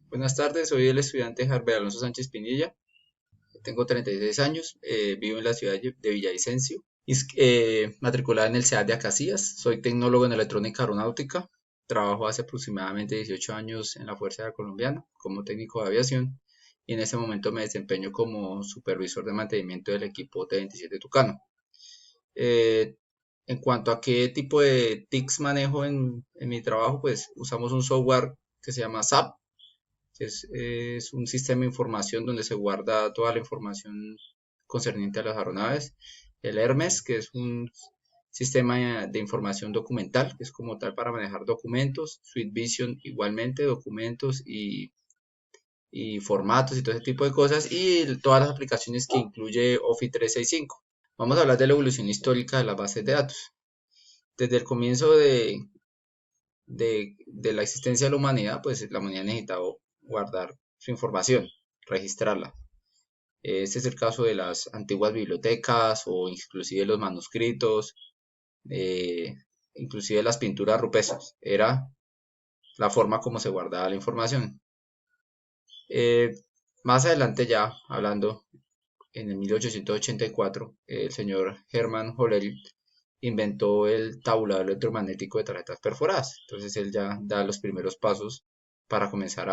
Buenas tardes, soy el estudiante Harvey Alonso Sánchez Pinilla, tengo 36 años, vivo en la ciudad de Villavicencio, matriculada en el CEAD de Acacías, soy tecnólogo en electrónica aeronáutica, trabajo hace aproximadamente 18 años en la Fuerza Aérea Colombiana como técnico de aviación y en este momento me desempeño como supervisor de mantenimiento del equipo T-27 Tucano. Eh, en cuanto a qué tipo de TICs manejo en mi trabajo, pues usamos un software que se llama SAP, que es un sistema de información donde se guarda toda la información concerniente a las aeronaves. El Hermes, que es un sistema de información documental, que es como tal para manejar documentos. Suite Vision igualmente, documentos y formatos y todo ese tipo de cosas. Y todas las aplicaciones que incluye Office 365. Vamos a hablar de la evolución histórica de las bases de datos. Desde el comienzo de la existencia de la humanidad, pues la humanidad necesitaba guardar su información, registrarla. Este es el caso de las antiguas bibliotecas o inclusive los manuscritos, eh, inclusive las pinturas rupestres. Era la forma como se guardaba la información. Eh, Más adelante ya, hablando en el 1884, el señor Hermann Hollerith inventó el tabulador electromagnético de tarjetas perforadas. Entonces él ya da los primeros pasos para comenzar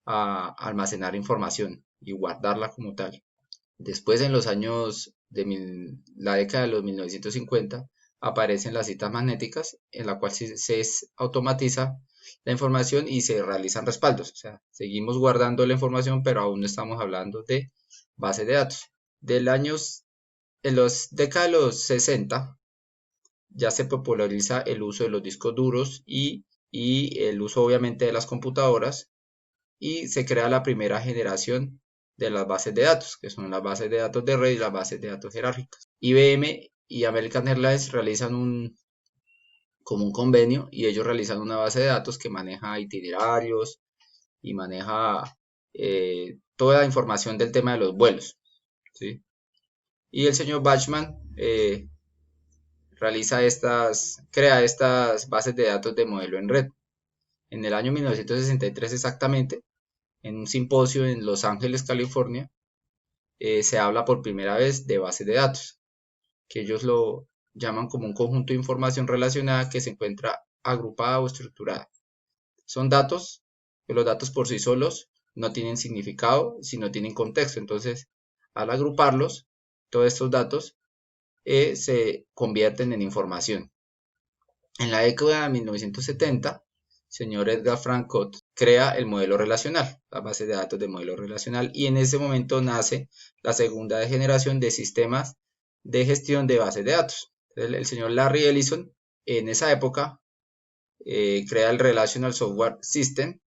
a almacenar información y guardarla como tal. Después, en los años de la década de los 1950, aparecen las citas magnéticas en la cual se automatiza la información y se realizan respaldos. O sea, seguimos guardando la información, pero aún no estamos hablando de bases de datos. Del años, en los décadas de los 60 ya se populariza el uso de los discos duros y el uso obviamente de las computadoras y se crea la primera generación de las bases de datos, que son las bases de datos de red y las bases de datos jerárquicas. IBM y American Airlines realizan como un convenio y ellos realizan una base de datos que maneja itinerarios y maneja toda la información del tema de los vuelos, ¿sí? Y el señor Bachman crea estas bases de datos de modelo en red. En el año 1963 exactamente, en un simposio en Los Ángeles, California, se habla por primera vez de bases de datos, que ellos lo llaman como un conjunto de información relacionada que se encuentra agrupada o estructurada. Son datos, que los datos por sí solos no tienen significado, sino tienen contexto. Entonces, al agruparlos, todos estos datos se convierten en información. En la década de 1970, señor Edgar Frankot crea el modelo relacional, la base de datos de modelo relacional, y en ese momento nace la segunda generación de sistemas de gestión de bases de datos. El señor Larry Ellison en esa época crea el Relational Software System,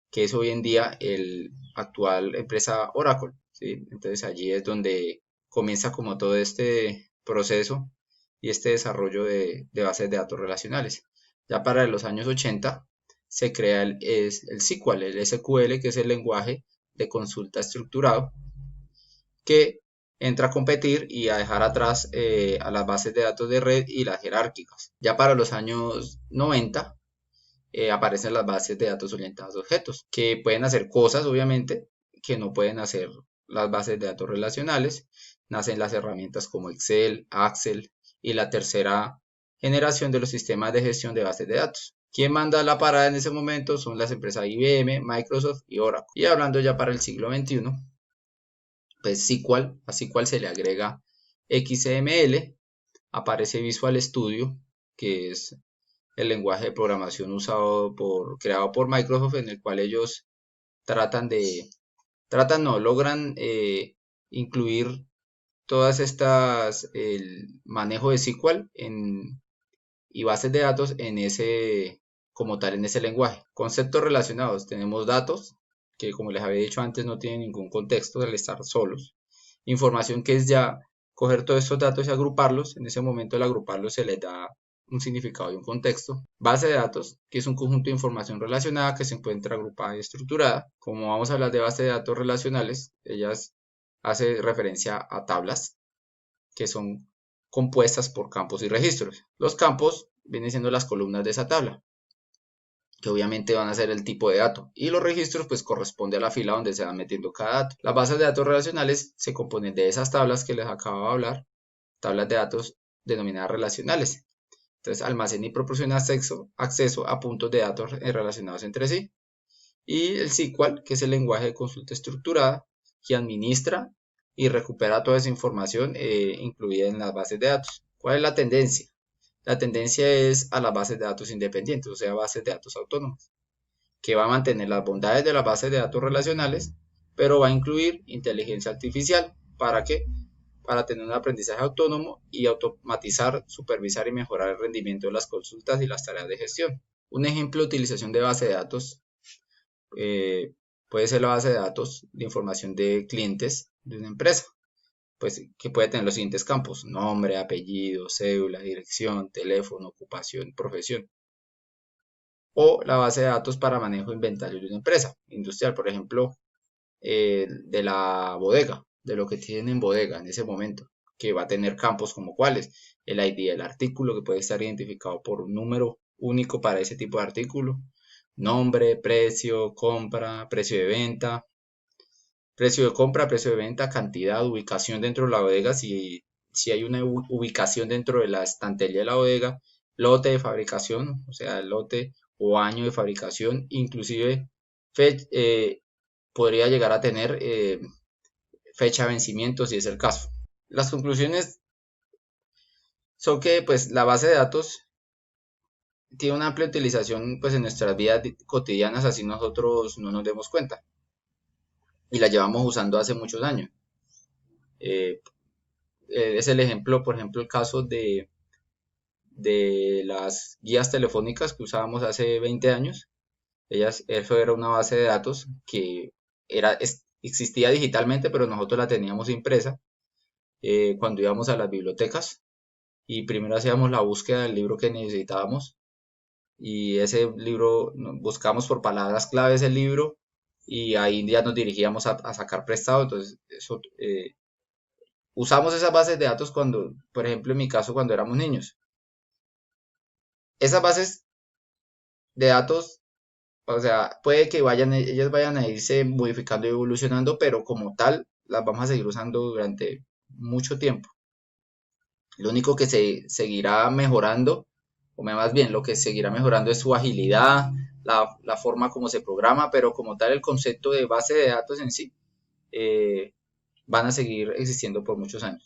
que es hoy en día el actual empresa Oracle, ¿sí? Entonces allí es donde comienza como todo este proceso y este desarrollo de bases de datos relacionales. Ya para los años 80 se crea el SQL, el SQL, que es el lenguaje de consulta estructurado, que entra a competir y a dejar atrás a las bases de datos de red y las jerárquicas. Ya para los años 90 aparecen las bases de datos orientadas a objetos, que pueden hacer cosas, obviamente, que no pueden hacer las bases de datos relacionales. Nacen las herramientas como Excel, Accel y la tercera generación de los sistemas de gestión de bases de datos. Quien manda la parada en ese momento son las empresas IBM, Microsoft y Oracle. Y hablando ya para el siglo XXI, pues SQL, a SQL se le agrega XML, aparece Visual Studio, que es el lenguaje de programación creado por Microsoft, en el cual ellos logran incluir todas estas, el manejo de SQL y bases de datos como tal, en ese lenguaje. Conceptos relacionados, tenemos datos, que como les había dicho antes, no tienen ningún contexto al estar solos. Información que es ya coger todos estos datos y agruparlos. En ese momento al agruparlos se les da un significado y un contexto. Base de datos, que es un conjunto de información relacionada que se encuentra agrupada y estructurada. Como vamos a hablar de base de datos relacionales, ellas hace referencia a tablas que son compuestas por campos y registros. Los campos vienen siendo las columnas de esa tabla, que obviamente van a ser el tipo de dato, y los registros pues corresponde a la fila donde se van metiendo cada dato. Las bases de datos relacionales se componen de esas tablas que les acabo de hablar, tablas de datos denominadas relacionales. Entonces almacena y proporciona acceso a puntos de datos relacionados entre sí. Y el SQL, que es el lenguaje de consulta estructurada, que administra y recupera toda esa información incluida en las bases de datos. ¿Cuál es la tendencia? La tendencia es a las bases de datos independientes, o sea, bases de datos autónomas, que va a mantener las bondades de las bases de datos relacionales, pero va a incluir inteligencia artificial. ¿Para qué? Para tener un aprendizaje autónomo y automatizar, supervisar y mejorar el rendimiento de las consultas y las tareas de gestión. Un ejemplo de utilización de base de datos puede ser la base de datos de información de clientes de una empresa, pues que puede tener los siguientes campos: nombre, apellido, cédula, dirección, teléfono, ocupación, profesión. O la base de datos para manejo de inventario de una empresa industrial, por ejemplo, de la bodega, de lo que tienen en bodega en ese momento, que va a tener campos como cuáles: el ID del artículo, que puede estar identificado por un número único para ese tipo de artículo, nombre, precio, compra, precio de venta, precio de compra, precio de venta, cantidad, ubicación dentro de la bodega, si hay una ubicación dentro de la estantería de la bodega, lote de fabricación, o sea, el lote o año de fabricación, inclusive podría llegar a tener fecha de vencimiento si es el caso. Las conclusiones son que pues la base de datos tiene una amplia utilización pues en nuestras vidas cotidianas, así nosotros no nos demos cuenta, y la llevamos usando hace muchos años. Eh, es el ejemplo, por ejemplo, el caso de las guías telefónicas que usábamos hace 20 años. Eso era una base de datos que existía digitalmente, pero nosotros la teníamos impresa cuando íbamos a las bibliotecas, y primero hacíamos la búsqueda del libro que necesitábamos, y ese libro buscamos por palabras claves el libro, y ahí ya nos dirigíamos a sacar prestado. Entonces usamos esas bases de datos cuando, por ejemplo, en mi caso, cuando éramos niños. Esas bases de datos, o sea, puede que ellas vayan a irse modificando y evolucionando, pero como tal, las vamos a seguir usando durante mucho tiempo. Lo único que se seguirá mejorando, o más bien lo que seguirá mejorando, es su agilidad, la forma como se programa, pero como tal el concepto de base de datos en sí van a seguir existiendo por muchos años.